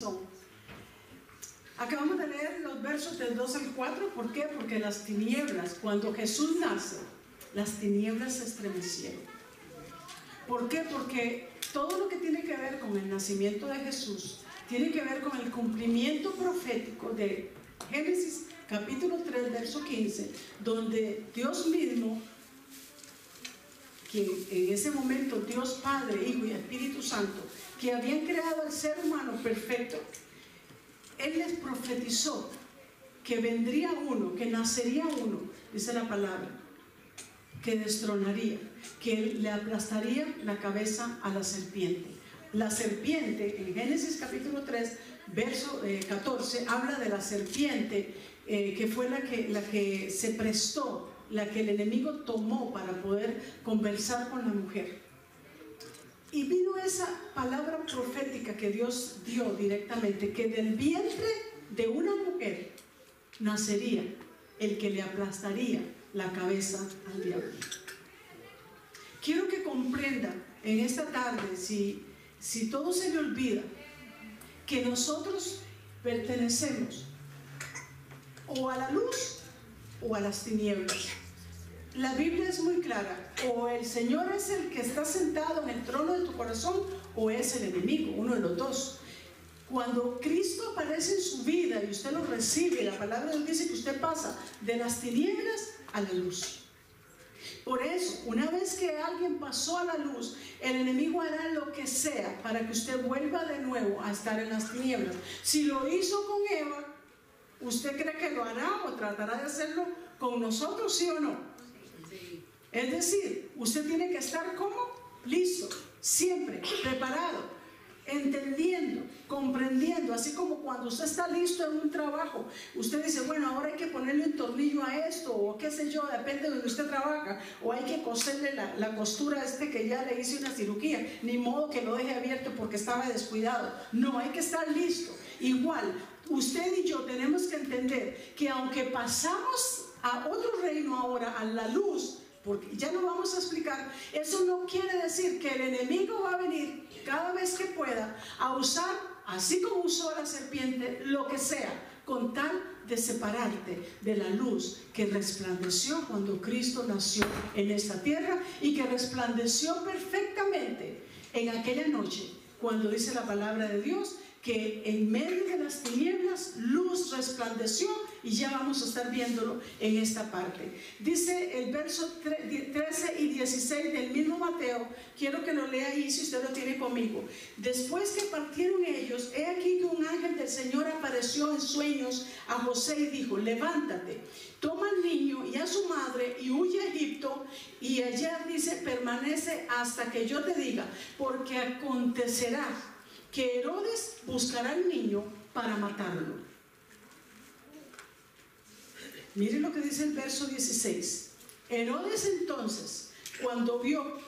son. Acabamos de leer los versos del 2 al 4. ¿Por qué? Porque las tinieblas, cuando Jesús nace, las tinieblas se estremecieron. ¿Por qué? Porque todo lo que tiene que ver con el nacimiento de Jesús tiene que ver con el cumplimiento profético de Génesis capítulo 3, verso 15, donde Dios mismo, que en ese momento Dios Padre, Hijo y Espíritu Santo, que habían creado al ser humano perfecto, Él les profetizó que vendría uno, que nacería uno, dice la palabra, que destronaría, que le aplastaría la cabeza a la serpiente. La serpiente, en Génesis capítulo 3, verso 14, habla de la serpiente que fue la que se prestó, la que el enemigo tomó para poder conversar con la mujer. Y vino esa palabra profética que Dios dio directamente, que del vientre de una mujer nacería el que le aplastaría la cabeza al diablo. Quiero que comprenda en esta tarde, si todo se le olvida, que nosotros pertenecemos o a la luz o a las tinieblas. La Biblia es muy clara: o el Señor es el que está sentado en el trono de tu corazón, o es el enemigo, uno de los dos. Cuando Cristo aparece en su vida y usted lo recibe, la palabra de Dios dice que usted pasa de las tinieblas a la luz. Por eso, una vez que alguien pasó a la luz, el enemigo hará lo que sea para que usted vuelva de nuevo a estar en las tinieblas. Si lo hizo con Eva, ¿usted cree que lo hará o tratará de hacerlo con nosotros, sí o no? Es decir, usted tiene que estar como listo, siempre preparado, entendiendo, comprendiendo. Así como cuando usted está listo en un trabajo, usted dice, bueno, ahora hay que ponerle un tornillo a esto, o qué sé yo, depende de donde usted trabaja, o hay que coserle la costura a que ya le hice una cirugía, ni modo que lo deje abierto porque estaba descuidado. No, hay que estar listo. Igual, usted y yo tenemos que entender que aunque pasamos a otro reino ahora, a la luz, porque ya lo vamos a explicar, eso no quiere decir que el enemigo va a venir cada vez que pueda a usar, así como usó a la serpiente, lo que sea, con tal de separarte de la luz que resplandeció cuando Cristo nació en esta tierra, y que resplandeció perfectamente en aquella noche, cuando dice la palabra de Dios que en medio de las tinieblas luz resplandeció, y ya vamos a estar viéndolo en esta parte. Dice el verso 13 y 16 del mismo Mateo, quiero que lo lea ahí si usted lo tiene conmigo. Después que partieron ellos, he aquí que un ángel del Señor apareció en sueños a José y dijo, levántate, toma al niño y a su madre y huye a Egipto, y allá dice, permanece hasta que yo te diga, porque acontecerá que Herodes buscará al niño para matarlo. Miren lo que dice el verso 16. Herodes entonces, cuando vio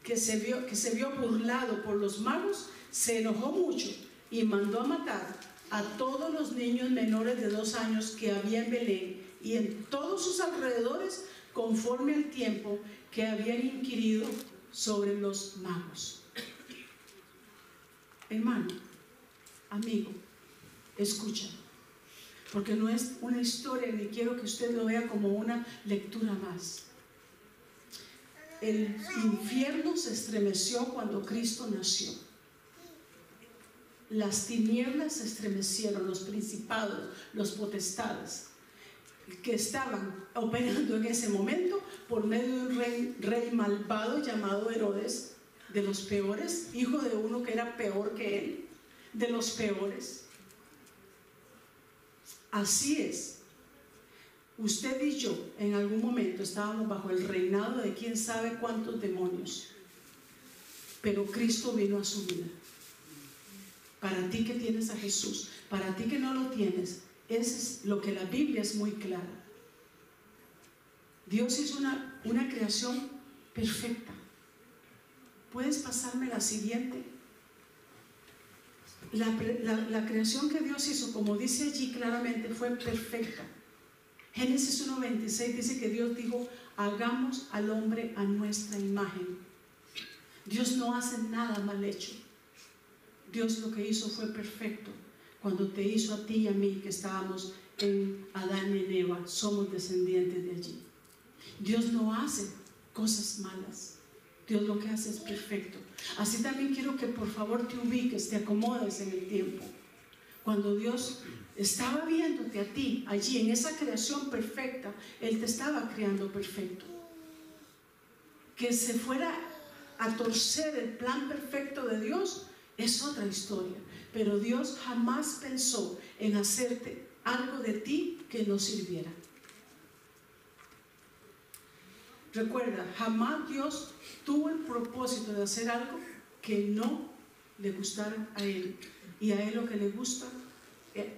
que se vio burlado por los magos, se enojó mucho y mandó a matar a todos los niños menores de 2 años que había en Belén y en todos sus alrededores, conforme al tiempo que habían inquirido sobre los magos. Hermano, amigo, escucha, porque no es una historia, ni quiero que usted lo vea como una lectura más. El infierno se estremeció cuando Cristo nació. Las tinieblas se estremecieron, los principados, los potestades que estaban operando en ese momento por medio de un rey malvado llamado Herodes, de los peores, hijo de uno que era peor que él, de los peores. Así es. Usted y yo en algún momento estábamos bajo el reinado de quién sabe cuántos demonios, pero Cristo vino a su vida. Para ti que tienes a Jesús, para ti que no lo tienes, eso es lo que la Biblia es muy clara. Dios hizo una creación perfecta. ¿Puedes pasarme la siguiente? La creación que Dios hizo, como dice allí claramente, fue perfecta. Génesis 1:26 dice que Dios dijo, hagamos al hombre a nuestra imagen. Dios no hace nada mal hecho. Dios lo que hizo fue perfecto. Cuando te hizo a ti y a mí, que estábamos en Adán y en Eva, somos descendientes de allí. Dios no hace cosas malas. Dios lo que hace es perfecto. Así también quiero que por favor te ubiques, te acomodes en el tiempo. Cuando Dios estaba viéndote a ti allí en esa creación perfecta, Él te estaba creando perfecto. Que se fuera a torcer el plan perfecto de Dios es otra historia, pero Dios jamás pensó en hacerte algo de ti que no sirviera. Recuerda, jamás Dios tuvo el propósito de hacer algo que no le gustara a Él, y a Él lo que le gusta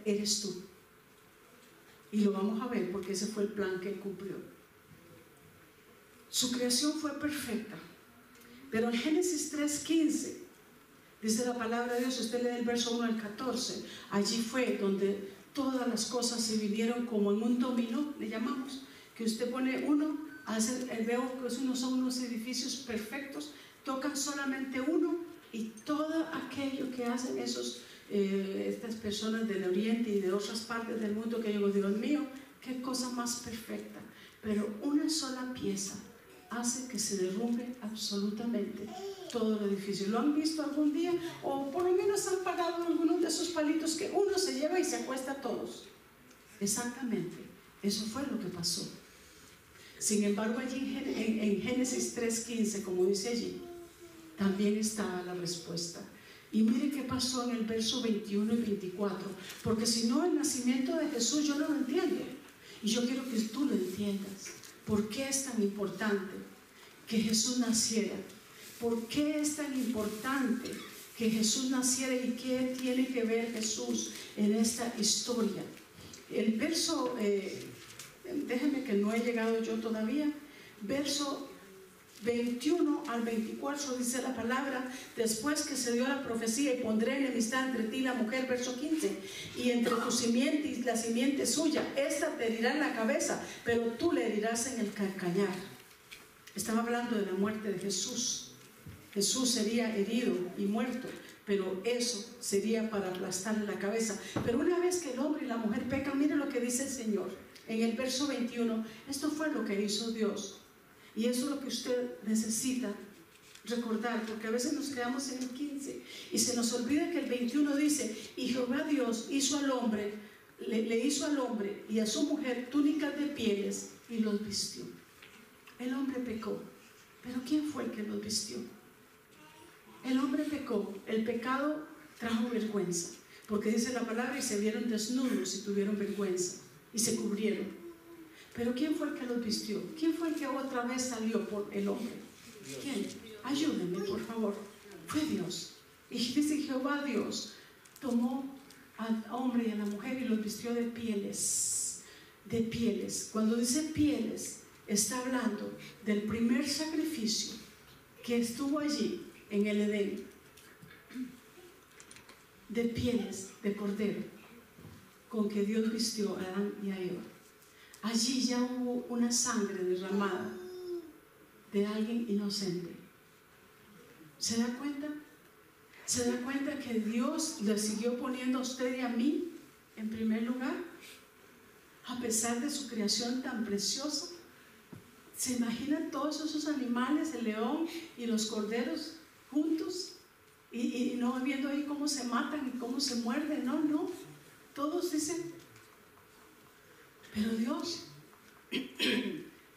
eres tú, y lo vamos a ver porque ese fue el plan que Él cumplió. Su creación fue perfecta, pero en Génesis 3:15 dice la palabra de Dios, usted lee el verso 1 al 14, allí fue donde todas las cosas se vinieron como en un dominó, le llamamos, que usted pone uno, veo que son unos edificios perfectos, tocan solamente uno y todo aquello que hacen estas personas del Oriente y de otras partes del mundo, que yo digo, Dios mío, qué cosa más perfecta, pero una sola pieza hace que se derrumbe absolutamente todo el edificio. ¿Lo han visto algún día? O por lo menos han pagado algunos de esos palitos que uno se lleva y se acuesta a todos. Exactamente, eso fue lo que pasó. Sin embargo, allí en Génesis 3:15, como dice allí, también estaba la respuesta. Y mire qué pasó en el verso 21 y 24, porque si no, el nacimiento de Jesús yo no lo entiendo, y yo quiero que tú lo entiendas. ¿Por qué es tan importante que Jesús naciera? ¿Por qué es tan importante que Jesús naciera y qué tiene que ver Jesús en esta historia? El verso, déjenme que no he llegado yo todavía, verso 21 al 24 dice la palabra, después que se dio la profecía, y pondré enemistad entre ti y la mujer, verso 15, y entre tu simiente y la simiente suya, esta te herirá en la cabeza, pero tú le herirás en el calcañar. Estaba hablando de la muerte de Jesús. Jesús sería herido y muerto, pero eso sería para aplastarle la cabeza. Pero una vez que el hombre y la mujer pecan, mire lo que dice el Señor en el verso 21, esto fue lo que hizo Dios. Y eso es lo que usted necesita recordar, porque a veces nos quedamos en el 15 y se nos olvida que el 21 dice, y Jehová Dios hizo al hombre, le hizo al hombre y a su mujer túnicas de pieles y los vistió. El hombre pecó, pero ¿quién fue el que los vistió? El hombre pecó, el pecado trajo vergüenza, porque dice la palabra, y se vieron desnudos y tuvieron vergüenza y se cubrieron. Pero ¿quién fue el que los vistió? ¿Quién fue el que otra vez salió por el hombre? ¿Quién? Ayúdenme, por favor. Fue Dios. Y dice Jehová Dios tomó al hombre y a la mujer y los vistió de pieles. De pieles. Cuando dice pieles, está hablando del primer sacrificio que estuvo allí en el Edén. De pieles de cordero con que Dios vistió a Adán y a Eva. Allí ya hubo una sangre derramada de alguien inocente. ¿Se da cuenta? ¿Se da cuenta que Dios le siguió poniendo a usted y a mí en primer lugar? A pesar de su creación tan preciosa. ¿Se imaginan todos esos animales, el león y los corderos juntos? Y no viendo ahí cómo se matan y cómo se muerden. No. Todos dicen... Pero Dios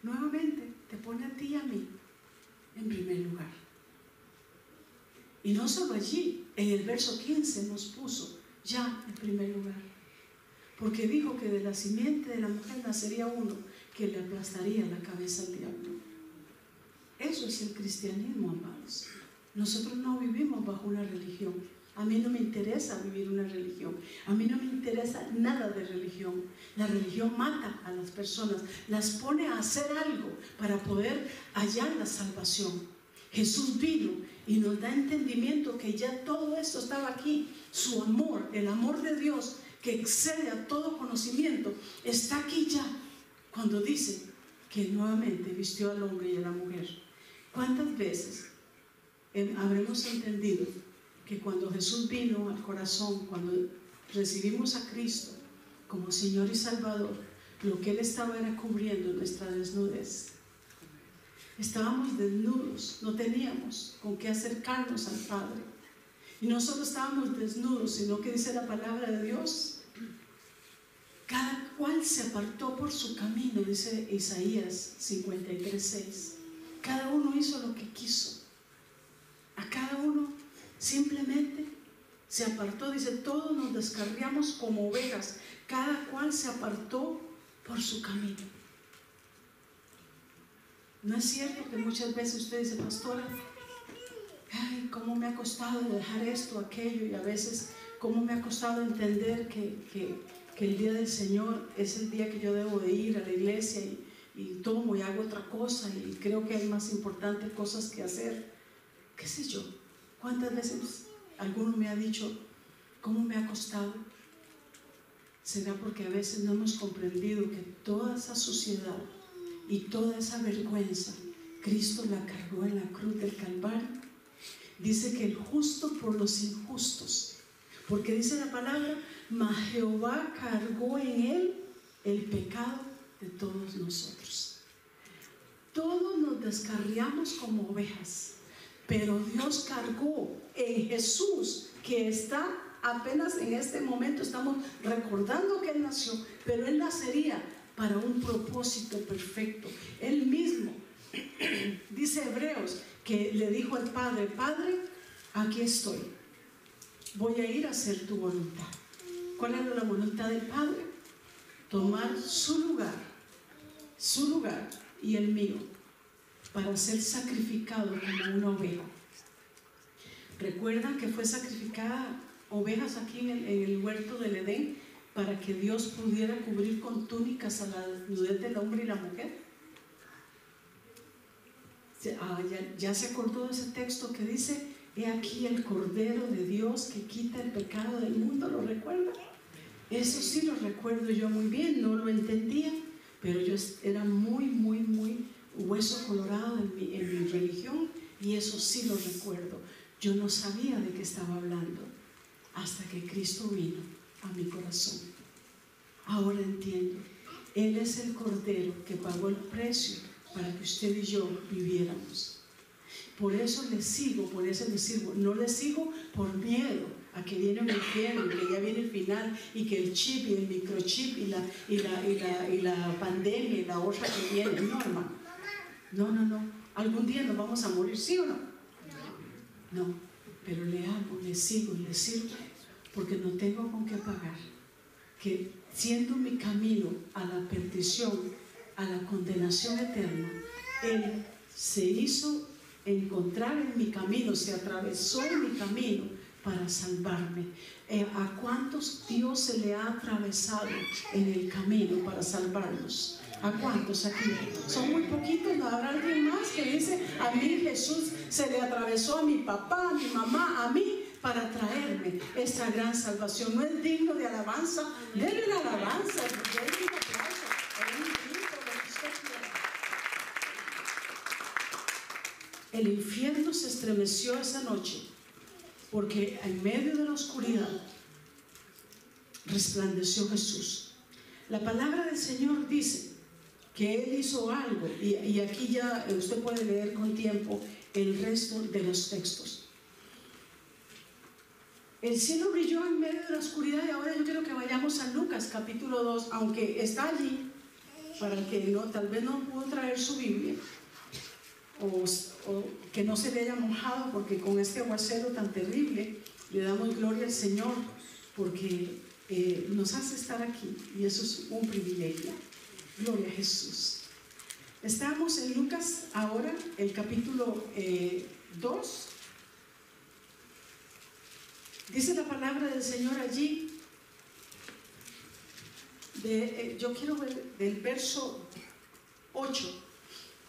nuevamente te pone a ti y a mí en primer lugar. Y no solo allí, en el verso 15 nos puso ya en primer lugar. Porque dijo que de la simiente de la mujer nacería uno que le aplastaría la cabeza al diablo. Eso es el cristianismo, amados. Nosotros no vivimos bajo una religión. A mí no me interesa vivir una religión. A mí no me interesa nada de religión. La religión mata a las personas, las pone a hacer algo para poder hallar la salvación. Jesús vino y nos da entendimiento que ya todo esto estaba aquí. Su amor, el amor de Dios que excede a todo conocimiento, está aquí ya. Cuando dice que nuevamente vistió al hombre y a la mujer. ¿Cuántas veces habremos entendido que cuando Jesús vino al corazón, cuando recibimos a Cristo como Señor y Salvador, lo que Él estaba era cubriendo nuestra desnudez. Estábamos desnudos, no teníamos con qué acercarnos al Padre. Y no solo estábamos desnudos, sino que dice la palabra de Dios, cada cual se apartó por su camino, dice Isaías 53:6. Cada uno hizo lo que quiso. A cada uno simplemente se apartó, dice, todos nos descarriamos como ovejas, cada cual se apartó por su camino. ¿No es cierto que muchas veces usted dice, pastora, ay, cómo me ha costado dejar esto, aquello, y a veces cómo me ha costado entender que el día del Señor es el día que yo debo de ir a la iglesia y tomo y hago otra cosa y creo que hay más importantes cosas que hacer? ¿Qué sé yo? ¿Cuántas veces alguno me ha dicho cómo me ha costado? ¿Será porque a veces no hemos comprendido que toda esa suciedad y toda esa vergüenza Cristo la cargó en la cruz del Calvario? Dice que el justo por los injustos, porque dice la palabra, mas Jehová cargó en él el pecado de todos nosotros. Todos nos descarriamos como ovejas, pero Dios cargó en Jesús, que está apenas en este momento, estamos recordando que Él nació, pero Él nacería para un propósito perfecto. Él mismo, dice Hebreos, que le dijo al Padre, Padre, aquí estoy, voy a ir a hacer tu voluntad. ¿Cuál era la voluntad del Padre? Tomar su lugar y el mío, para ser sacrificado como una oveja. ¿Recuerdan que fue sacrificada ovejas aquí en el huerto del Edén para que Dios pudiera cubrir con túnicas a la desnudez del hombre y la mujer? Ya se acordó de ese texto que dice, he aquí el Cordero de Dios que quita el pecado del mundo. ¿Lo recuerda? Eso sí lo recuerdo yo muy bien, no lo entendía, pero yo era muy hueso colorado en mi religión, y eso sí lo recuerdo. Yo no sabía de qué estaba hablando hasta que Cristo vino a mi corazón. Ahora entiendo, Él es el Cordero que pagó el precio para que usted y yo viviéramos. Por eso le sigo, por eso le sirvo. No le sigo por miedo a que viene un infierno, que ya viene el final, y que el chip y el microchip y la pandemia y la otra que viene. No, hermano. No. Algún día nos vamos a morir, ¿sí o no? No, pero le amo, le sigo y le sirvo porque no tengo con qué pagar. Que siendo mi camino a la perdición, a la condenación eterna, Él se hizo encontrar en mi camino, se atravesó en mi camino para salvarme. ¿A cuántos Dios se le ha atravesado en el camino para salvarnos? ¿A cuántos aquí? Son muy poquitos. ¿No habrá alguien más que dice, a mí Jesús se le atravesó, a mi papá, a mi mamá, a mí, para traerme esta gran salvación? ¿No es digno de alabanza? Denle la alabanza, denle un aplauso, denle un grito, lo que usted quiera. El infierno se estremeció esa noche porque en medio de la oscuridad resplandeció Jesús. La palabra del Señor dice que Él hizo algo, y aquí ya usted puede leer con tiempo el resto de los textos. El cielo brilló en medio de la oscuridad, y ahora yo quiero que vayamos a Lucas capítulo 2, aunque está allí, para el que tal vez no pudo traer su Biblia, o que no se le haya mojado, porque con este aguacero tan terrible le damos gloria al Señor, porque nos hace estar aquí, y eso es un privilegio. Gloria a Jesús. Estamos en Lucas ahora, el capítulo 2. Dice la palabra del Señor allí, yo quiero ver del verso 8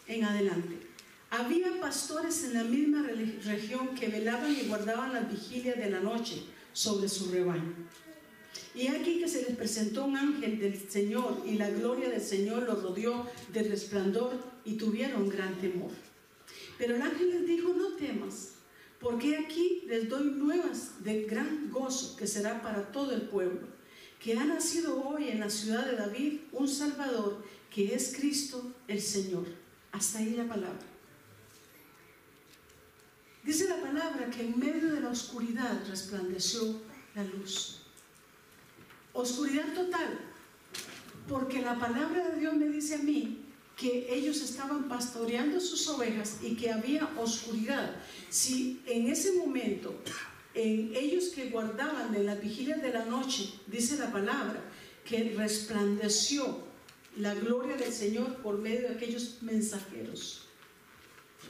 en adelante. Había pastores en la misma región que velaban y guardaban las vigilias de la noche sobre su rebaño. Y aquí que se les presentó un ángel del Señor, y la gloria del Señor los rodeó de resplandor, y tuvieron gran temor. Pero el ángel les dijo, no temas, Porque aquí les doy nuevas de gran gozo que será para todo el pueblo, que ha nacido hoy en la ciudad de David un Salvador, que es Cristo el Señor. Hasta ahí la palabra. Dice la palabra que en medio de la oscuridad resplandeció la luz. Oscuridad total, porque la palabra de Dios me dice a mí que ellos estaban pastoreando sus ovejas y que había oscuridad. Si en ese momento, en ellos que guardaban en las vigilias de la noche, dice la palabra, que resplandeció la gloria del Señor por medio de aquellos mensajeros.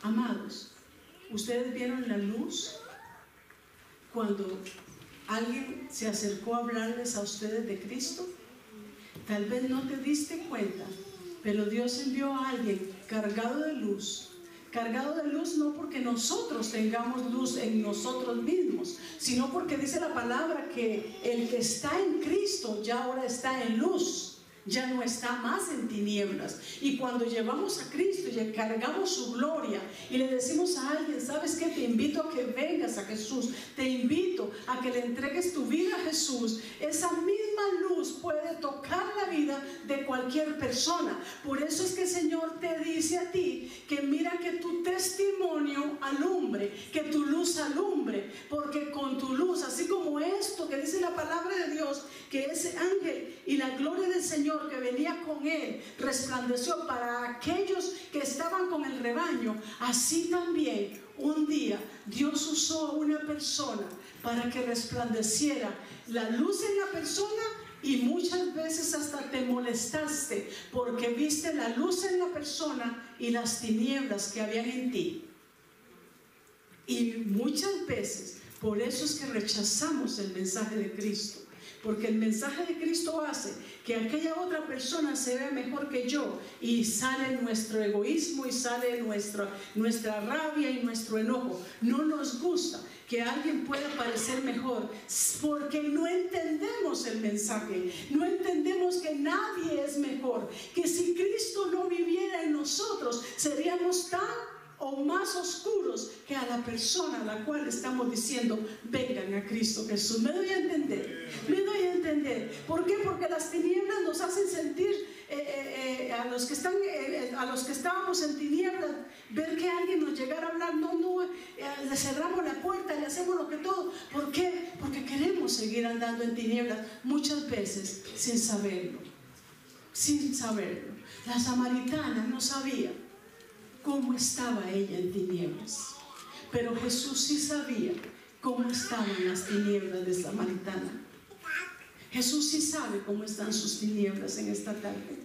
Amados, ¿ustedes vieron la luz cuando alguien se acercó a hablarles a ustedes de Cristo? Tal vez no te diste cuenta, pero Dios envió a alguien cargado de luz. Cargado de luz no porque nosotros tengamos luz en nosotros mismos, sino porque dice la palabra que el que está en Cristo ya ahora está en luz. Ya no está más en tinieblas. Y cuando llevamos a Cristo y cargamos su gloria y le decimos a alguien, ¿sabes qué? Te invito a que vengas a Jesús, te invito a que le entregues tu vida a Jesús. Esa misma luz puede tocar la vida de cualquier persona. Por eso es que el Señor te dice a ti que mira que tu testimonio alumbre, que tu luz alumbre, porque con tu luz, así como esto que dice la palabra de Dios, que ese ángel y la gloria del Señor que venía con él resplandeció para aquellos que estaban con el rebaño, así también un día Dios usó a una persona para que resplandeciera la luz en la persona. Y muchas veces hasta te molestaste porque viste la luz en la persona y las tinieblas que habían en ti. Y muchas veces por eso es que rechazamos el mensaje de Cristo. Porque el mensaje de Cristo hace que aquella otra persona se vea mejor que yo, y sale nuestro egoísmo y sale nuestra rabia y nuestro enojo. No nos gusta que alguien pueda parecer mejor porque no entendemos el mensaje, no entendemos que nadie es mejor, que si Cristo no viviera en nosotros seríamos tan o más oscuros que a la persona a la cual estamos diciendo vengan a Cristo Jesús. ¿Me doy a entender? ¿Me doy a entender? ¿Por qué? Porque las tinieblas nos hacen sentir a los que estábamos en tinieblas, ver que alguien nos llegara a hablar, le cerramos la puerta, le hacemos lo que todo. ¿Por qué? Porque queremos seguir andando en tinieblas, muchas veces sin saberlo. Sin saberlo. La samaritana no sabía cómo estaba ella en tinieblas, pero Jesús sí sabía cómo estaban las tinieblas de Samaritana. Jesús sí sabe cómo están sus tinieblas en esta tarde.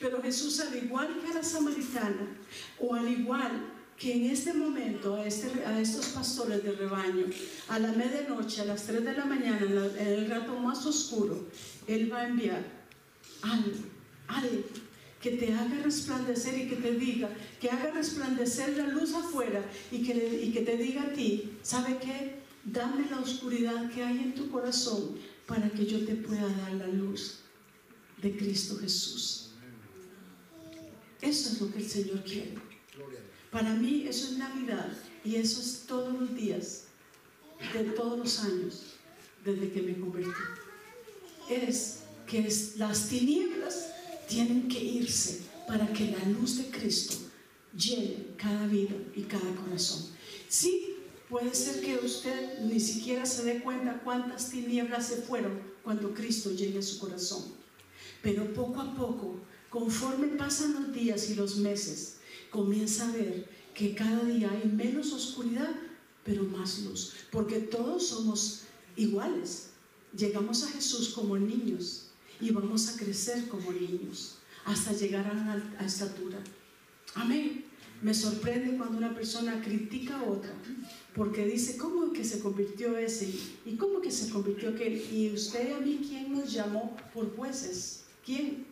Pero Jesús, al igual que a la samaritana, o al igual que en este momento a estos pastores de rebaño, a la medianoche, a las 3 de la mañana, en el rato más oscuro, Él va a enviar algo que te haga resplandecer y que te diga, que haga resplandecer la luz afuera y que te diga a ti, ¿sabe qué? Dame la oscuridad que hay en tu corazón para que yo te pueda dar la luz de Cristo Jesús. Eso es lo que el Señor quiere. Para mí eso es Navidad y eso es todos los días de todos los años desde que me convertí. Las tinieblas tienen que irse para que la luz de Cristo llene cada vida y cada corazón. Sí, puede ser que usted ni siquiera se dé cuenta cuántas tinieblas se fueron cuando Cristo llene su corazón. Pero poco a poco, conforme pasan los días y los meses, comienza a ver que cada día hay menos oscuridad, pero más luz. Porque todos somos iguales. Llegamos a Jesús como niños y vamos a crecer como niños hasta llegar a la estatura. Amén. Me sorprende cuando una persona critica a otra porque dice, ¿cómo que se convirtió ese? ¿Y cómo que se convirtió aquel? Y usted, a mí, ¿quién nos llamó por jueces? ¿Quién?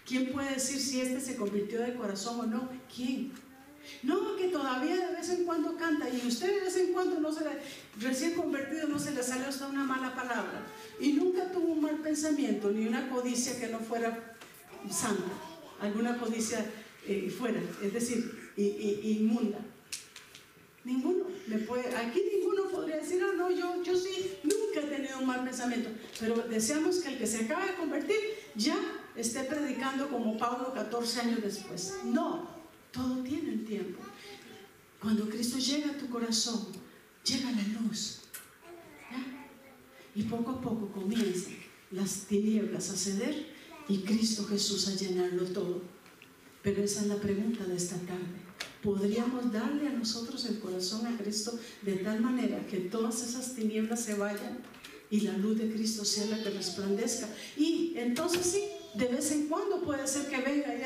¿Quién puede decir si este se convirtió de corazón o no? ¿Quién? No, que todavía de vez en cuando canta y usted de vez en cuando recién convertido no se le sale hasta una mala palabra y nunca tuvo un mal pensamiento ni una codicia que no fuera santa, alguna codicia fuera, es decir, inmunda. Ninguno aquí ninguno podría decir, oh, no, yo sí, nunca he tenido un mal pensamiento. Pero deseamos que el que se acaba de convertir ya esté predicando como Pablo 14 años después. No, todo tiene el tiempo. Cuando Cristo llega a tu corazón, llega la luz, ¿ya? Y poco a poco comienzan las tinieblas a ceder y Cristo Jesús a llenarlo todo. Pero esa es la pregunta de esta tarde. ¿Podríamos darle a nosotros el corazón a Cristo de tal manera que todas esas tinieblas se vayan y la luz de Cristo sea la que resplandezca? Y entonces sí, de vez en cuando puede ser que venga ahí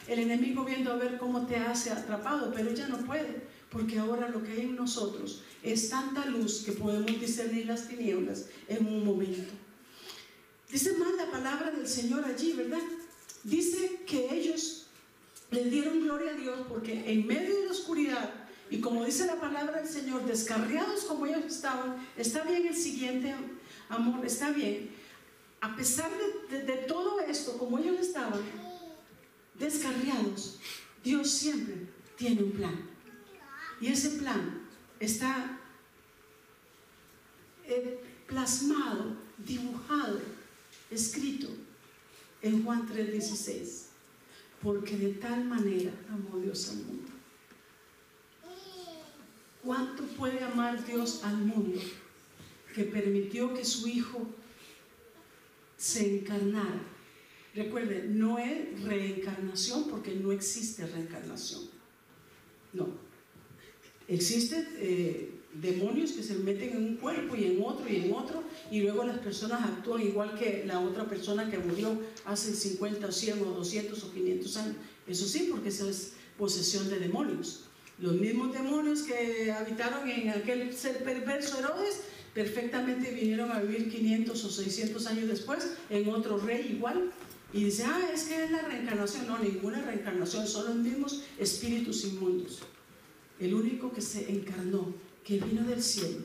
el enemigo viendo a ver cómo te hace atrapado, pero ya no puede, porque ahora lo que hay en nosotros es tanta luz que podemos discernir las tinieblas en un momento. Dice más la palabra del Señor allí, ¿verdad? Dice que ellos le dieron gloria a Dios porque en medio de la oscuridad, y como dice la palabra del Señor, descarriados como ellos estaban, está bien el siguiente, amor, está bien. A pesar de todo esto, como ellos estaban descarriados, Dios siempre tiene un plan. Y ese plan está plasmado, dibujado, escrito en Juan 3:16. Porque de tal manera amó Dios al mundo. ¿Cuánto puede amar Dios al mundo que permitió que su Hijo se encarnara? Recuerden, no es reencarnación porque no existe reencarnación. No. Existen demonios que se meten en un cuerpo y en otro y en otro, y luego las personas actúan igual que la otra persona que murió hace 50 o 100 o 200 o 500 años. Eso sí, porque eso es posesión de demonios. Los mismos demonios que habitaron en aquel ser perverso Herodes, perfectamente vinieron a vivir 500 o 600 años después en otro rey igual. Y dice, es que es la reencarnación. No, ninguna reencarnación, son los mismos espíritus inmundos. El único que se encarnó, que vino del cielo,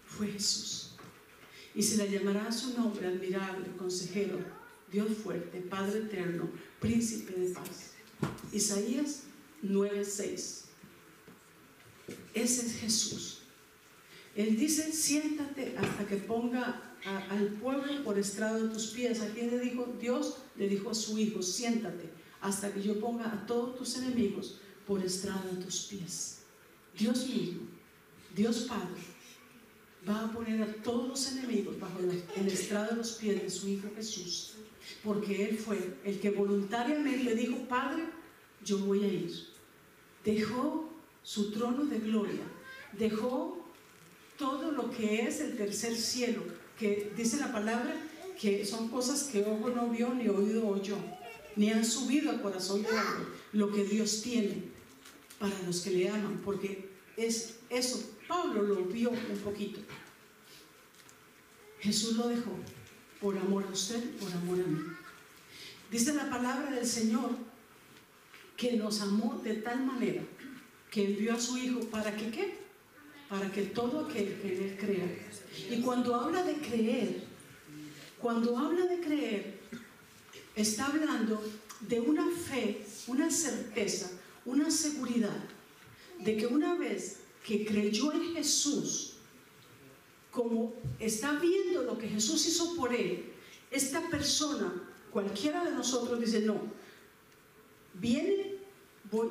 fue Jesús. Y se le llamará a su nombre admirable, consejero, Dios fuerte, Padre eterno, príncipe de paz. Isaías 9:6. Ese es Jesús. Él dice, siéntate hasta que ponga al pueblo por estrado de tus pies. ¿A quién le dijo? Dios le dijo a su Hijo, siéntate hasta que yo ponga a todos tus enemigos por estrado de tus pies. Dios mismo, Dios Padre, va a poner a todos los enemigos bajo el estrado de los pies de su Hijo Jesús, porque Él fue el que voluntariamente dijo, Padre, yo voy a ir. Dejó su trono de gloria, dejó todo lo que es el tercer cielo, que dice la palabra que son cosas que ojo no vio, ni oído oyó, ni han subido al corazón de hombre, lo que Dios tiene para los que le aman, porque es eso. Pablo lo vio un poquito. Jesús lo dejó por amor a usted, por amor a mí. Dice la palabra del Señor que nos amó de tal manera que envió a su Hijo para que ¿qué? Para que todo aquel que en Él crea. Y cuando habla de creer, está hablando de una fe, una certeza, una seguridad de que una vez que creyó en Jesús, como está viendo lo que Jesús hizo por él, esta persona, cualquiera de nosotros dice, no,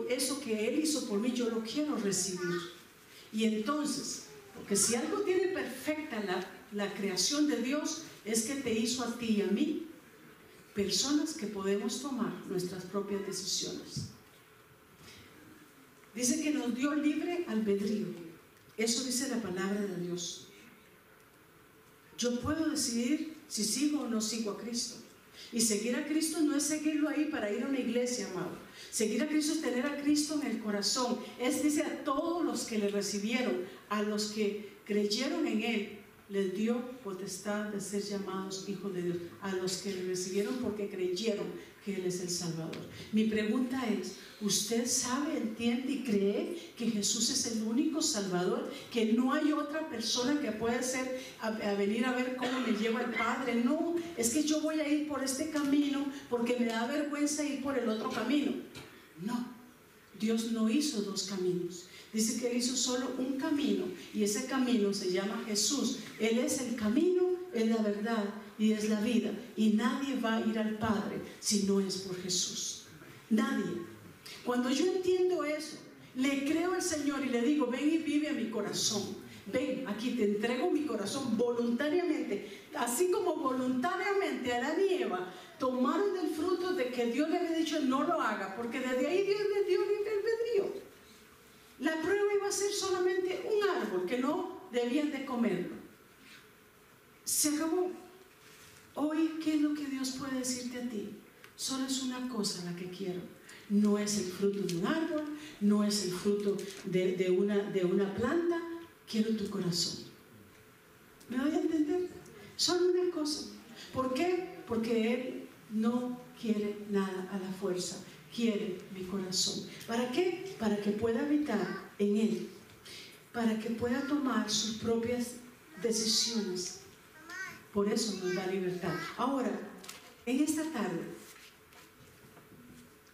eso que él hizo por mí, yo lo quiero recibir. Y entonces, porque si algo tiene perfecta la creación de Dios, es que te hizo a ti y a mí personas que podemos tomar nuestras propias decisiones. Dice que nos dio libre albedrío. Eso dice la palabra de Dios. Yo puedo decidir si sigo o no sigo a Cristo. Y seguir a Cristo no es seguirlo ahí para ir a una iglesia, amado. Seguir a Cristo es tener a Cristo en el corazón. Dice a todos los que le recibieron, a los que creyeron en Él, les dio potestad de ser llamados hijos de Dios. A los que le recibieron porque creyeron que Él es el Salvador. Mi pregunta es, ¿usted sabe, entiende y cree que Jesús es el único Salvador? Que no hay otra persona que pueda a venir a ver cómo me lleva el Padre. No, es que yo voy a ir por este camino porque me da vergüenza ir por el otro camino. No, Dios no hizo dos caminos. Dice que Él hizo solo un camino, y ese camino se llama Jesús. Él es el camino, es la verdad y es la vida, y nadie va a ir al Padre si no es por Jesús. Nadie. Cuando yo entiendo eso, le creo al Señor y le digo: ven y vive a mi corazón. Ven, aquí te entrego mi corazón voluntariamente. Así como voluntariamente Adán y Eva tomaron del fruto de que Dios le había dicho no lo haga, porque desde ahí Dios les dio libre albedrío. La prueba iba a ser solamente un árbol que no debían de comerlo. Se acabó. Hoy, ¿qué es lo que Dios puede decirte a ti? Solo es una cosa la que quiero. No es el fruto de un árbol, no es el fruto de una planta. Quiero tu corazón. ¿Me voy a entender? Solo una cosa. ¿Por qué? Porque Él no quiere nada a la fuerza. Quiere mi corazón. ¿Para qué? Para que pueda habitar en Él. Para que pueda tomar sus propias decisiones. Por eso nos da libertad. Ahora, en esta tarde,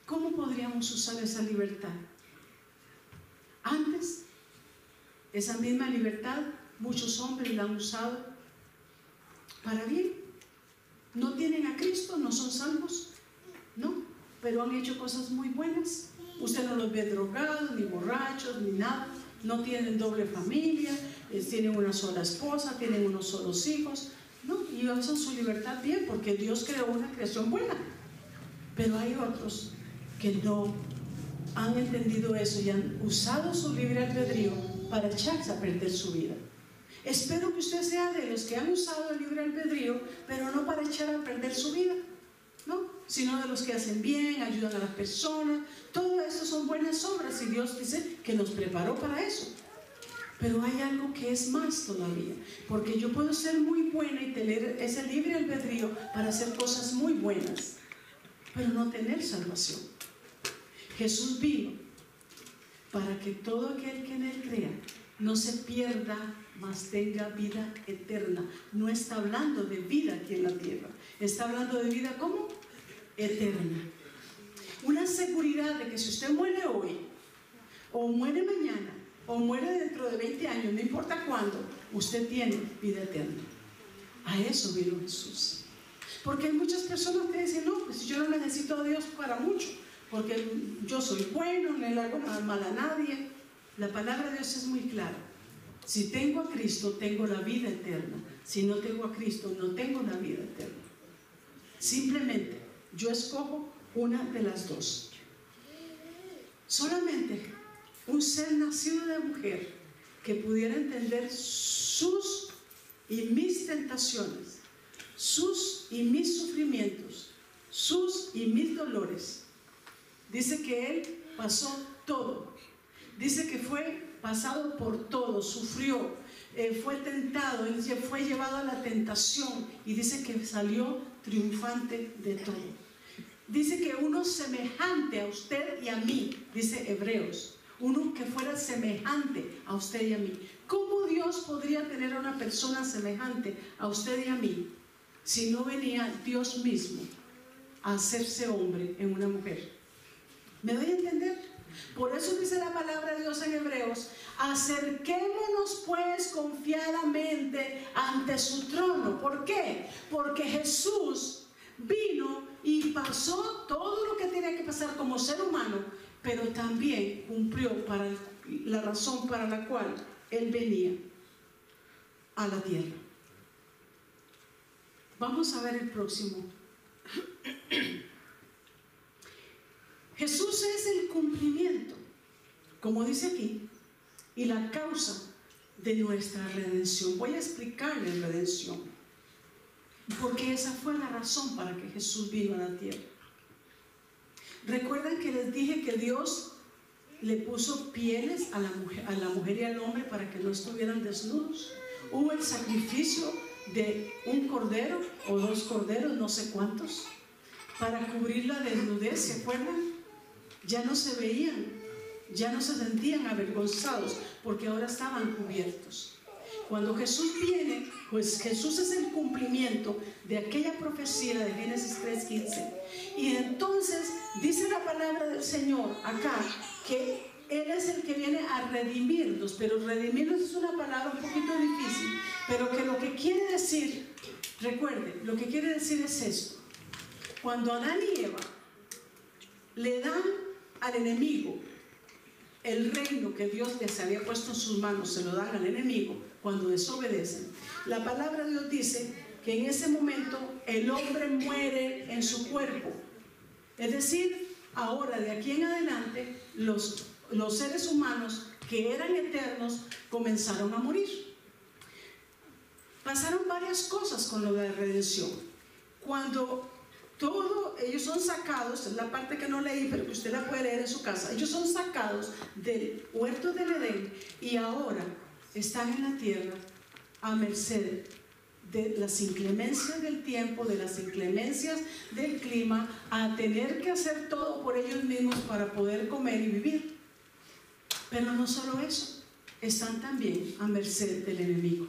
¿cómo podríamos usar esa libertad? Antes, esa misma libertad, muchos hombres la han usado para bien. No tienen a Cristo, no son salvos, no, pero han hecho cosas muy buenas. Usted no los ve drogados, ni borrachos, ni nada. No tienen doble familia, tienen una sola esposa, tienen unos solos hijos. No, y usan su libertad bien, porque Dios creó una creación buena. Pero hay otros que no han entendido eso y han usado su libre albedrío para echarse a perder su vida. Espero que usted sea de los que han usado el libre albedrío, pero no para echar a perder su vida, ¿no? Sino de los que hacen bien, ayudan a las personas. Todo eso son buenas obras y Dios dice que nos preparó para eso. Pero hay algo que es más todavía, porque yo puedo ser muy buena y tener ese libre albedrío para hacer cosas muy buenas, pero no tener salvación. Jesús vino para que todo aquel que en Él crea no se pierda, mas tenga vida eterna. No está hablando de vida aquí en la tierra, está hablando de vida ¿cómo? Eterna. Una seguridad de que si usted muere hoy, o muere mañana, o muere dentro de 20 años, no importa cuándo, usted tiene vida eterna. A eso vino Jesús. Porque hay muchas personas que dicen: no, pues yo no necesito a Dios para mucho, porque yo soy bueno, no le hago nada mal a nadie. La palabra de Dios es muy clara. Si tengo a Cristo, tengo la vida eterna. Si no tengo a Cristo, no tengo la vida eterna. Simplemente yo escojo una de las dos. Solamente un ser nacido de mujer que pudiera entender sus y mis tentaciones, sus y mis sufrimientos, sus y mis dolores. Dice que Él pasó todo. Dice que fue pasado por todo, sufrió, fue tentado, Él fue llevado a la tentación y dice que salió triunfante de todo. Dice que uno semejante a usted y a mí, dice Hebreos, uno que fuera semejante a usted y a mí. ¿Cómo Dios podría tener a una persona semejante a usted y a mí si no venía Dios mismo a hacerse hombre en una mujer? ¿Me doy a entender? Por eso dice la palabra de Dios en Hebreos: acerquémonos pues confiadamente ante su trono. ¿Por qué? Porque Jesús vino y pasó todo lo que tenía que pasar como ser humano, pero también cumplió para la razón para la cual Él venía a la tierra. Vamos a ver el próximo. Jesús es el cumplimiento, como dice aquí, y la causa de nuestra redención. Voy a explicarles redención, porque esa fue la razón para que Jesús vino a la tierra. ¿Recuerdan que les dije que Dios le puso pieles a la mujer y al hombre para que no estuvieran desnudos? Hubo el sacrificio de un cordero o 2 corderos, no sé cuántos, para cubrir la desnudez, ¿se acuerdan? Ya no se veían, ya no se sentían avergonzados, porque ahora estaban cubiertos. Cuando Jesús viene, pues Jesús es el cumplimiento de aquella profecía de Génesis 3:15. Y entonces dice la palabra del Señor acá que Él es el que viene a redimirnos, pero redimirnos es una palabra un poquito difícil, pero que lo que quiere decir, recuerde, lo que quiere decir es esto: cuando Adán y Eva le dan al enemigo el reino que Dios les había puesto en sus manos, se lo dan al enemigo cuando desobedecen. La palabra de Dios dice que en ese momento el hombre muere en su cuerpo. Es decir, ahora de aquí en adelante los seres humanos que eran eternos comenzaron a morir. Pasaron varias cosas con lo de la redención. Cuando ellos son sacados, es la parte que no leí, pero que usted la puede leer en su casa. Ellos son sacados del huerto del Edén y ahora están en la tierra a merced de las inclemencias del tiempo, de las inclemencias del clima, a tener que hacer todo por ellos mismos para poder comer y vivir. Pero no solo eso, están también a merced del enemigo.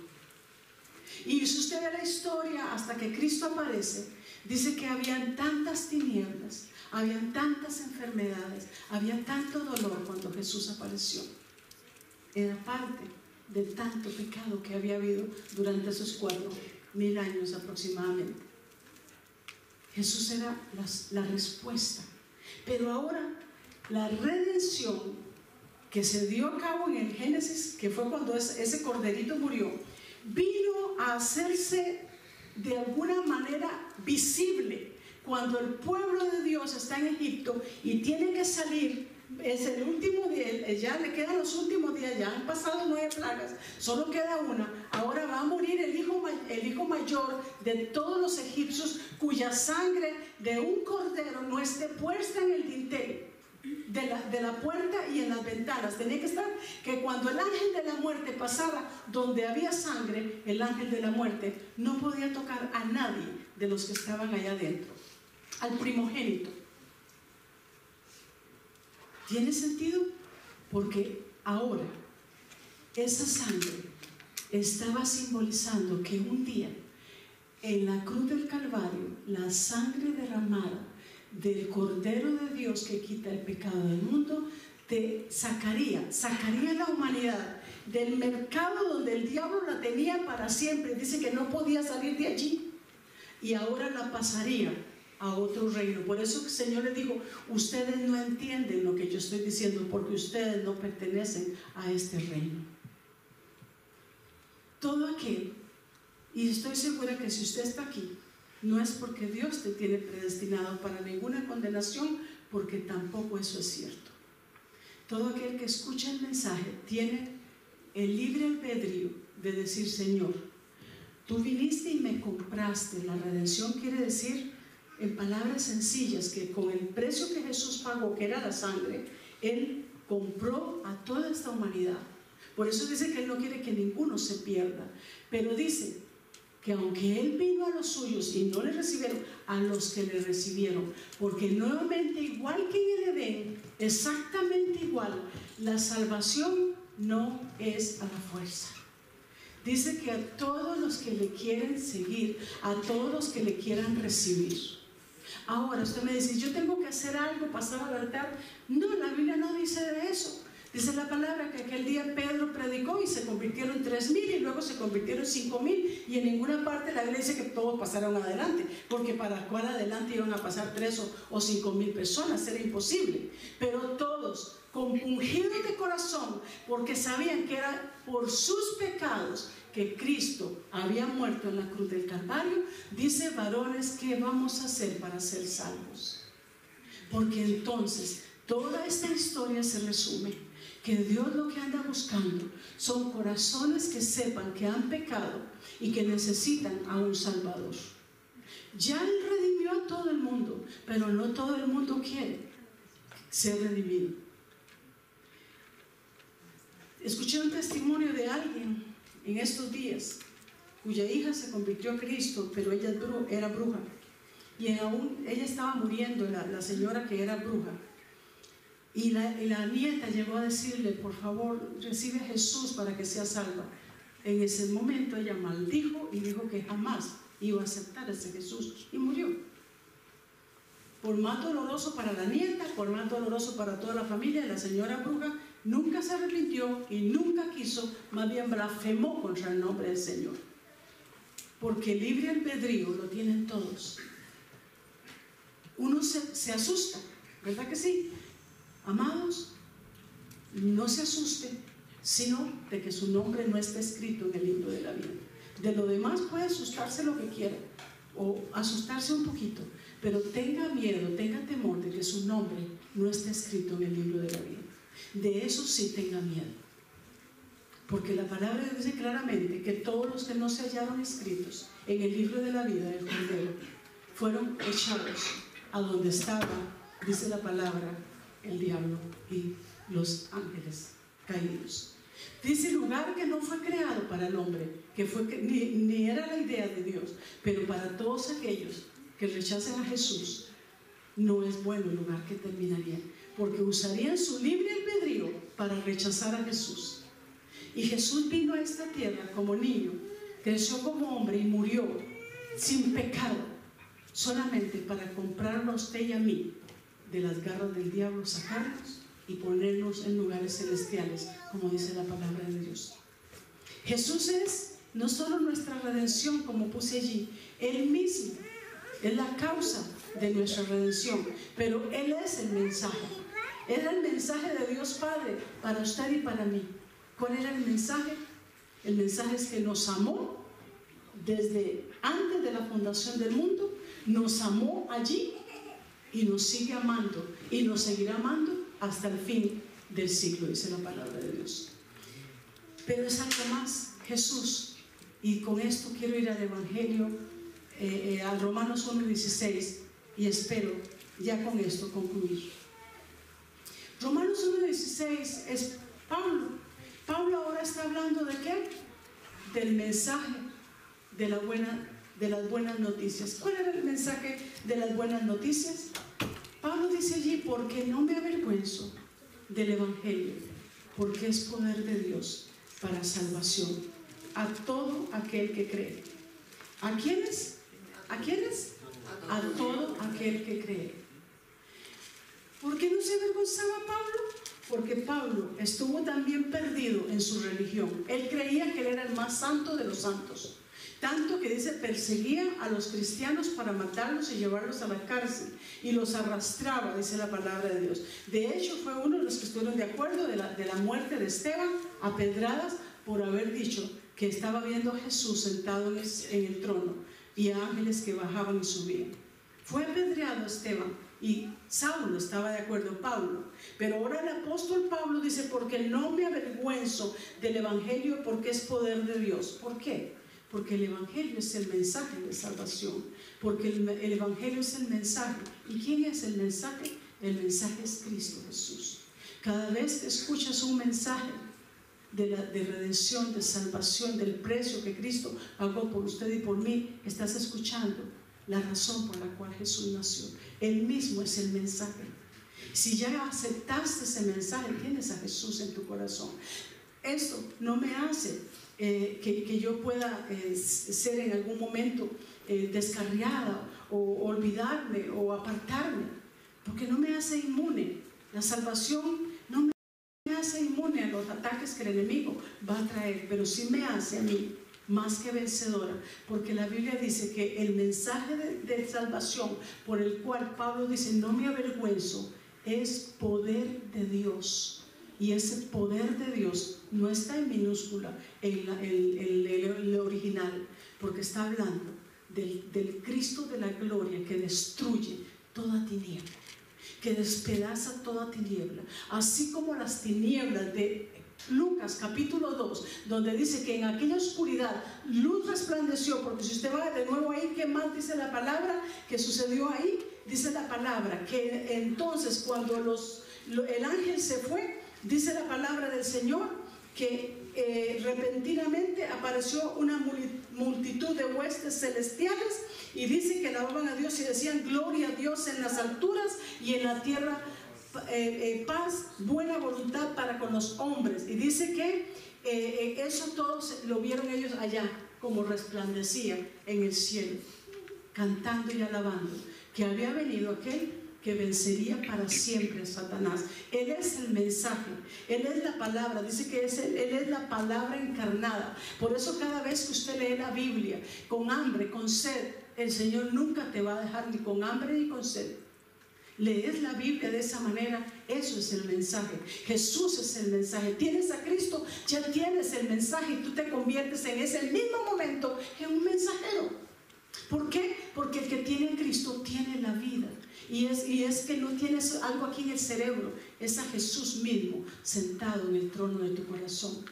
Y si usted ve la historia hasta que Cristo aparece, dice que habían tantas tinieblas, habían tantas enfermedades, había tanto dolor cuando Jesús apareció. Era parte de tanto pecado que había habido durante esos 4.000 años aproximadamente. Jesús era la respuesta. Pero ahora la redención que se dio a cabo en el Génesis, que fue cuando ese corderito murió, vino a hacerse de alguna manera visible. Cuando el pueblo de Dios está en Egipto y tiene que salir, es el último día, ya le quedan los últimos días, ya han pasado 9 plagas, solo queda una. Ahora va a morir el hijo mayor de todos los egipcios, cuya sangre de un cordero no esté puesta en el dintel de la puerta y en las ventanas. Tenía que estar que cuando el ángel de la muerte pasara donde había sangre, el ángel de la muerte no podía tocar a nadie de los que estaban allá adentro, al primogénito. ¿Tiene sentido? Porque ahora esa sangre estaba simbolizando que un día en la cruz del Calvario, la sangre derramada del Cordero de Dios que quita el pecado del mundo, te sacaría la humanidad del mercado donde el diablo la tenía para siempre. Dice que no podía salir de allí, y ahora la pasaría a otro reino. Por eso el Señor les dijo: ustedes no entienden lo que yo estoy diciendo, porque ustedes no pertenecen a este reino. Todo aquel, y estoy segura que si usted está aquí, no es porque Dios te tiene predestinado para ninguna condenación, porque tampoco eso es cierto. Todo aquel que escucha el mensaje tiene el libre albedrío de decir: Señor, tú viniste y me compraste. La redención quiere decir, en palabras sencillas, que con el precio que Jesús pagó, que era la sangre, Él compró a toda esta humanidad. Por eso dice que Él no quiere que ninguno se pierda, pero dice que aunque Él vino a los suyos y no le recibieron, a los que le recibieron, porque nuevamente, igual que en el Edén, exactamente igual, la salvación no es a la fuerza. Dice que a todos los que le quieren seguir, a todos los que le quieran recibir. Ahora usted me dice: yo tengo que hacer algo, pasar al altar. No, la Biblia no dice de eso. Dice la palabra que aquel día Pedro predicó y se convirtieron 3,000 y luego se convirtieron 5,000, y en ninguna parte la Biblia dice que todos pasaron adelante, porque para cuál adelante iban a pasar 3 o 5,000 personas, era imposible. Pero todos compungidos de corazón, porque sabían que era por sus pecados que Cristo había muerto en la cruz del Calvario. Dice: varones, ¿qué vamos a hacer para ser salvos? Porque entonces toda esta historia se resume que Dios lo que anda buscando son corazones que sepan que han pecado y que necesitan a un Salvador. Ya Él redimió a todo el mundo, pero no todo el mundo quiere ser redimido. Escuché un testimonio de alguien en estos días cuya hija se convirtió a Cristo, pero ella era bruja, y ella estaba muriendo, la señora que era bruja. Y la nieta llegó a decirle: por favor, recibe a Jesús para que sea salva. En ese momento ella maldijo y dijo que jamás iba a aceptar a ese Jesús, y murió. Por más doloroso para la nieta, por más doloroso para toda la familia, la señora bruja nunca se arrepintió y nunca quiso, más bien blasfemó contra el nombre del Señor. Porque libre albedrío lo tienen todos. Uno se asusta, ¿verdad que sí? Amados, no se asuste, sino de que su nombre no está escrito en el libro de la vida. De lo demás puede asustarse lo que quiera, o asustarse un poquito, pero tenga miedo, tenga temor de que su nombre no esté escrito en el libro de la vida. De eso sí tenga miedo, porque la palabra dice claramente que todos los que no se hallaron escritos en el libro de la vida del Cordero fueron echados a donde estaba, dice la palabra, el diablo y los ángeles caídos. Dice lugar que no fue creado para el hombre, que ni era la idea de Dios, pero para todos aquellos que rechacen a Jesús, no es bueno el lugar que terminaría, porque usarían su libre albedrío para rechazar a Jesús. Y Jesús vino a esta tierra como niño, creció como hombre y murió sin pecado, solamente para comprarnos a usted y a mí de las garras del diablo, sacarnos y ponernos en lugares celestiales, como dice la palabra de Dios. Jesús es no solo nuestra redención, como puse allí, Él mismo es la causa de nuestra redención, pero Él es el mensaje. Era el mensaje de Dios Padre para usted y para mí. ¿Cuál era el mensaje? El mensaje es que nos amó desde antes de la fundación del mundo, nos amó allí y nos sigue amando y nos seguirá amando hasta el fin del siglo, dice la palabra de Dios. Pero es algo más, Jesús, y con esto quiero ir al Evangelio, a Romanos 1:16, y espero ya con esto concluir. Romanos 1:16 es Pablo. Pablo ahora está hablando ¿de qué? Del mensaje de las buenas noticias. ¿Cuál era el mensaje de las buenas noticias? Pablo dice allí, porque no me avergüenzo del Evangelio, porque es poder de Dios para salvación a todo aquel que cree. ¿A quiénes? ¿A quiénes? A todo aquel que cree. ¿Por qué no se avergonzaba Pablo? Porque Pablo estuvo también perdido en su religión. Él creía que él era el más santo de los santos. Tanto que dice, perseguía a los cristianos para matarlos y llevarlos a la cárcel. Y los arrastraba, dice la palabra de Dios. De hecho, fue uno de los que estuvieron de acuerdo de la muerte de Esteban a pedradas por haber dicho que estaba viendo a Jesús sentado en el trono y a ángeles que bajaban y subían. Fue apedreado Esteban y Saulo estaba de acuerdo, Pablo. Pero ahora el apóstol Pablo dice, porque no me avergüenzo del Evangelio, porque es poder de Dios. ¿Por qué? Porque el Evangelio es el mensaje de salvación, porque el Evangelio es el mensaje. ¿Y quién es el mensaje? El mensaje es Cristo Jesús. Cada vez que escuchas un mensaje de redención, de salvación, del precio que Cristo pagó por usted y por mí, estás escuchando la razón por la cual Jesús nació. Él mismo es el mensaje. Si ya aceptaste ese mensaje, tienes a Jesús en tu corazón. Esto no me hace que yo pueda ser en algún momento descarriada o olvidarme o apartarme, porque no me hace inmune. La salvación no me hace inmune a los ataques que el enemigo va a traer, pero sí me hace a mí más que vencedora, porque la Biblia dice que el mensaje de salvación por el cual Pablo dice no me avergüenzo es poder de Dios. Y ese poder de Dios no está en minúscula en el original, porque está hablando del Cristo de la gloria que destruye toda tiniebla, que despedaza toda tiniebla, así como las tinieblas de Lucas capítulo 2, donde dice que en aquella oscuridad luz resplandeció. Porque si usted va de nuevo ahí, ¿qué más dice la palabra que sucedió ahí? Dice la palabra que entonces cuando el ángel se fue, dice la palabra del Señor que repentinamente apareció una multitud de huestes celestiales, y dice que alababan a Dios y decían gloria a Dios en las alturas y en la tierra paz, buena voluntad para con los hombres. Y dice que eso todos lo vieron ellos allá, como resplandecía en el cielo, cantando y alabando que había venido aquel que vencería para siempre a Satanás. Él es el mensaje, Él es la palabra, dice que Él es la palabra encarnada. Por eso cada vez que usted lee la Biblia con hambre, con sed, el Señor nunca te va a dejar ni con hambre ni con sed. Lees la Biblia de esa manera, eso es el mensaje. Jesús es el mensaje. Tienes a Cristo, ya tienes el mensaje y tú te conviertes en ese mismo momento en un mensajero. ¿Por qué? Porque el que tiene a Cristo tiene la vida. Y es que no tienes algo aquí en el cerebro, es a Jesús mismo sentado en el trono de tu corazón.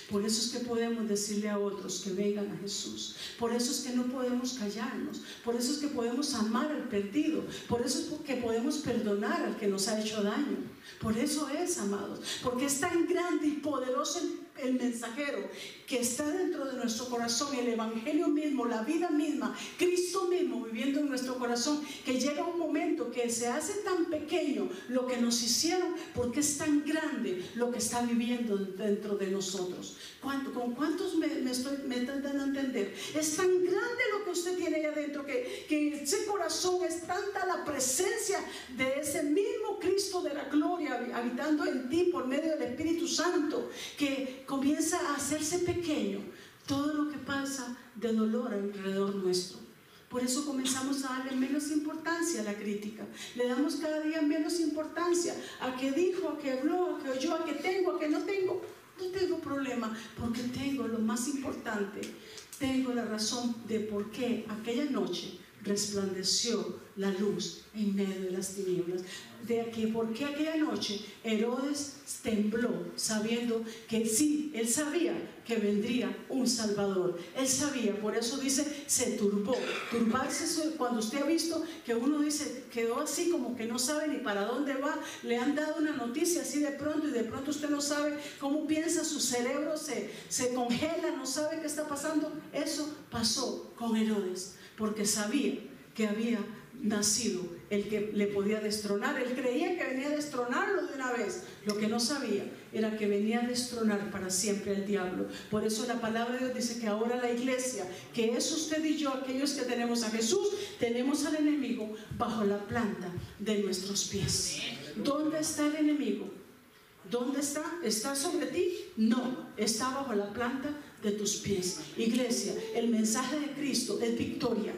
Por eso es que podemos decirle a otros que vengan a Jesús. Por eso es que no podemos callarnos. Por eso es que podemos amar al perdido. Por eso es que podemos perdonar al que nos ha hecho daño. Por eso es, amados, porque es tan grande y poderoso el mensajero que está dentro de nuestro corazón, el evangelio mismo, la vida misma, Cristo mismo viviendo en nuestro corazón, que llega un momento que se hace tan pequeño lo que nos hicieron, porque es tan grande lo que está viviendo dentro de nosotros. ¿Con cuántos me están dando a entender? Es tan grande lo que usted tiene ahí adentro, que ese corazón es tanta la presencia de ese mismo Cristo de la gloria habitando en ti por medio del Espíritu Santo, que comienza a hacerse pequeño todo lo que pasa de dolor alrededor nuestro. Por eso comenzamos a darle menos importancia a la crítica. Le damos cada día menos importancia a que dijo, a que habló, a que oyó, a que tengo, a que no tengo. No tengo problema, porque tengo lo más importante. Tengo la razón de por qué aquella noche resplandeció la luz en medio de las tinieblas. De que por qué aquella noche Herodes tembló, sabiendo que sí, él sabía que vendría un Salvador. Él sabía, por eso dice, se turbó. Turbarse es cuando usted ha visto que uno dice, quedó así como que no sabe ni para dónde va. Le han dado una noticia así de pronto y de pronto usted no sabe cómo piensa, su cerebro se congela, no sabe qué está pasando. Eso pasó con Herodes, porque sabía que había nacido el que le podía destronar. Él creía que venía a destronarlo de una vez. Lo que no sabía era que venía a destronar para siempre al diablo. Por eso la palabra de Dios dice que ahora la iglesia, que es usted y yo, aquellos que tenemos a Jesús, tenemos al enemigo bajo la planta de nuestros pies. ¿Dónde está el enemigo? ¿Dónde está? ¿Está sobre ti? No, está bajo la planta de tus pies. Iglesia, el mensaje de Cristo es victoria.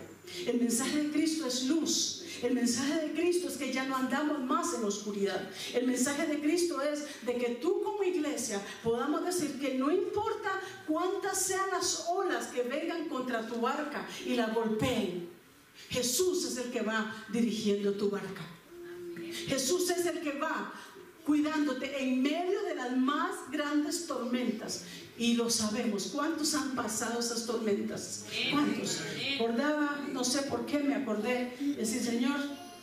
El mensaje de Cristo es luz. El mensaje de Cristo es que ya no andamos más en la oscuridad. El mensaje de Cristo es de que tú como iglesia podamos decir que no importa cuántas sean las olas que vengan contra tu barca y la golpeen, Jesús es el que va dirigiendo tu barca. Jesús es el que va cuidándote en medio de las más grandes tormentas. Y lo sabemos. ¿Cuántos han pasado esas tormentas? ¿Cuántos? Acordaba, no sé por qué me acordé, decir, Señor,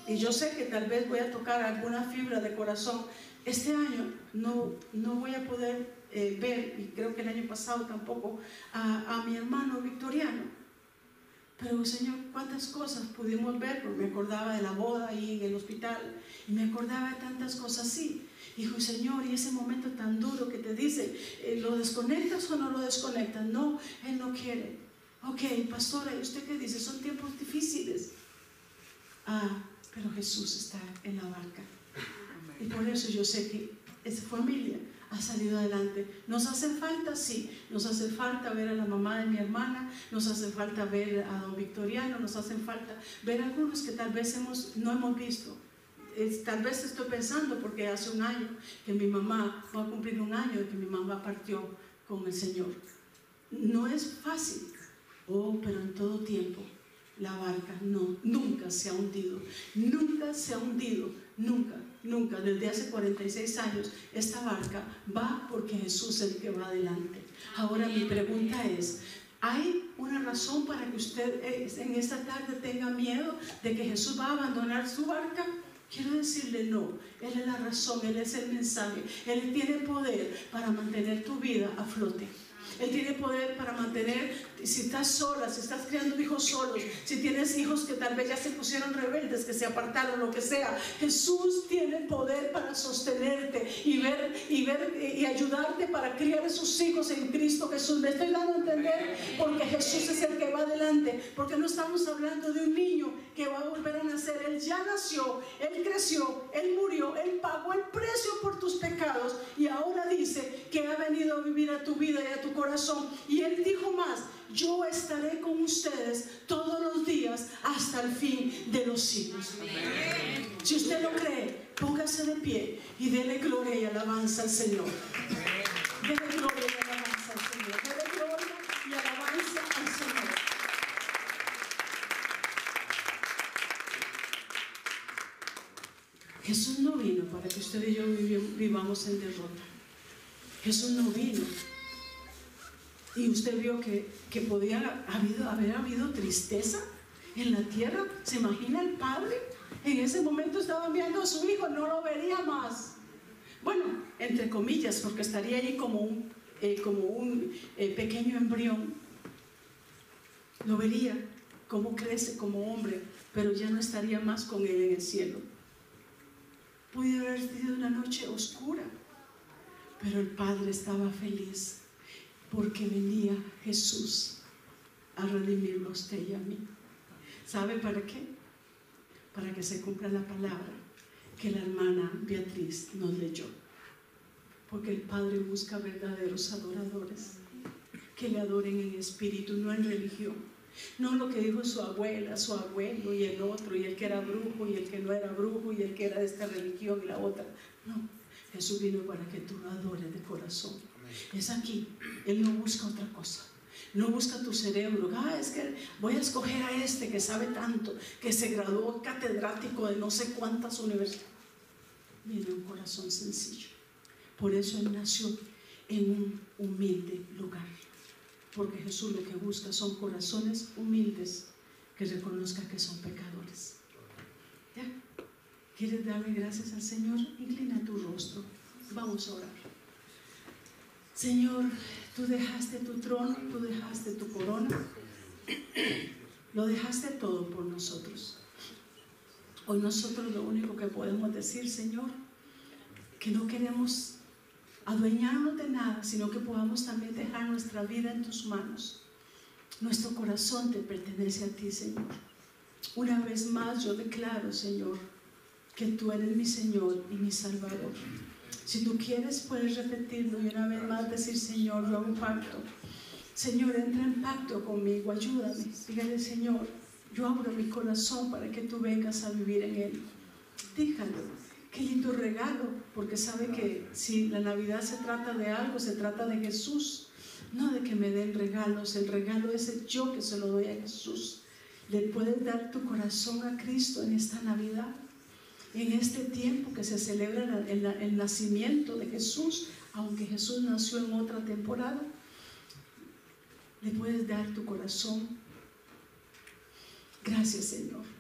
y yo sé que tal vez voy a tocar alguna fibra de corazón. Este año no voy a poder ver, y creo que el año pasado tampoco, a mi hermano Victoriano. Pero Señor, cuántas cosas pudimos ver, porque me acordaba de la boda ahí en el hospital, y me acordaba de tantas cosas así. Dijo, Señor, y ese momento tan duro que te dice, ¿lo desconectas o no lo desconectas? No, Él no quiere. Ok, pastora, ¿y usted qué dice? Son tiempos difíciles. Pero Jesús está en la barca. Y por eso yo sé que esa familia ha salido adelante. ¿Nos hace falta? Sí. Nos hace falta ver a la mamá de mi hermana, nos hace falta ver a don Victoriano, nos hace falta ver a algunos que tal vez no hemos visto. Tal vez estoy pensando porque hace un año que mi mamá, va a cumplir un año de que mi mamá partió con el Señor. No es fácil, pero en todo tiempo la barca nunca se ha hundido, nunca se ha hundido, nunca, desde hace 46 años esta barca va porque Jesús es el que va adelante. Ahora mi pregunta es, ¿hay una razón para que usted en esta tarde tenga miedo de que Jesús va a abandonar su barca? Quiero decirle no. Él es la razón, Él es el mensaje. Él tiene poder para mantener tu vida a flote. Él tiene poder para mantener, si estás sola, si estás criando hijos solos, si tienes hijos que tal vez ya se pusieron rebeldes, que se apartaron, lo que sea, Jesús tiene poder para sostenerte y ayudarte para criar a sus hijos en Cristo Jesús. ¿Me estoy dando a entender? Porque Jesús es el que va adelante. Porque no estamos hablando de un niño que va a volver a nacer nacer, Él ya nació, Él creció, Él murió, Él pagó el precio por tus pecados y ahora dice que ha venido a vivir a tu vida y a tu corazón. Y Él dijo más: yo estaré con ustedes todos los días hasta el fin de los siglos. Amén. Si usted lo cree, póngase de pie y dele gloria y alabanza al Señor. Dele gloria y alabanza al Señor. Dele gloria y alabanza al Señor. Jesús no vino para que usted y yo vivamos en derrota. Jesús no vino. Y usted vio que podía haber habido tristeza en la tierra. ¿Se imagina el padre? En ese momento estaba enviando a su hijo, no lo vería más. Bueno, entre comillas, porque estaría ahí como un pequeño embrión. Lo vería cómo crece como hombre, pero ya no estaría más con él en el cielo. Pudo haber sido una noche oscura, pero el padre estaba feliz porque venía Jesús a redimirlo a usted y a mí. ¿Sabe para qué? Para que se cumpla la palabra que la hermana Beatriz nos leyó. Porque el Padre busca verdaderos adoradores que le adoren en espíritu, no en religión. No lo que dijo su abuela, su abuelo y el otro, y el que era brujo y el que no era brujo y el que era de esta religión y la otra. No, Jesús vino para que tú lo adores de corazón. Es aquí. Él no busca otra cosa. No busca tu cerebro. Es que voy a escoger a este que sabe tanto, que se graduó catedrático de no sé cuántas universidades. Viene un corazón sencillo. Por eso Él nació en un humilde lugar. Porque Jesús lo que busca son corazones humildes que reconozcan que son pecadores. ¿Ya? ¿Quieres darle gracias al Señor? Inclina tu rostro. Vamos a orar. Señor, tú dejaste tu trono, tú dejaste tu corona, lo dejaste todo por nosotros. Hoy nosotros lo único que podemos decir, Señor, que no queremos adueñarnos de nada, sino que podamos también dejar nuestra vida en tus manos. Nuestro corazón te pertenece a ti, Señor. Una vez más yo declaro, Señor, que tú eres mi Señor y mi Salvador. Si tú quieres, puedes repetirlo y una vez más decir: Señor, yo hago un pacto. Señor, entra en pacto conmigo, ayúdame. Dígale: Señor, yo abro mi corazón para que tú vengas a vivir en él. Dígalo. Qué lindo regalo, porque sabe que si la Navidad se trata de algo, se trata de Jesús, no de que me den regalos. El regalo es el yo que se lo doy a Jesús. Le puedes dar tu corazón a Cristo en esta Navidad. En este tiempo que se celebra el nacimiento de Jesús, aunque Jesús nació en otra temporada, le puedes dar tu corazón. Gracias, Señor.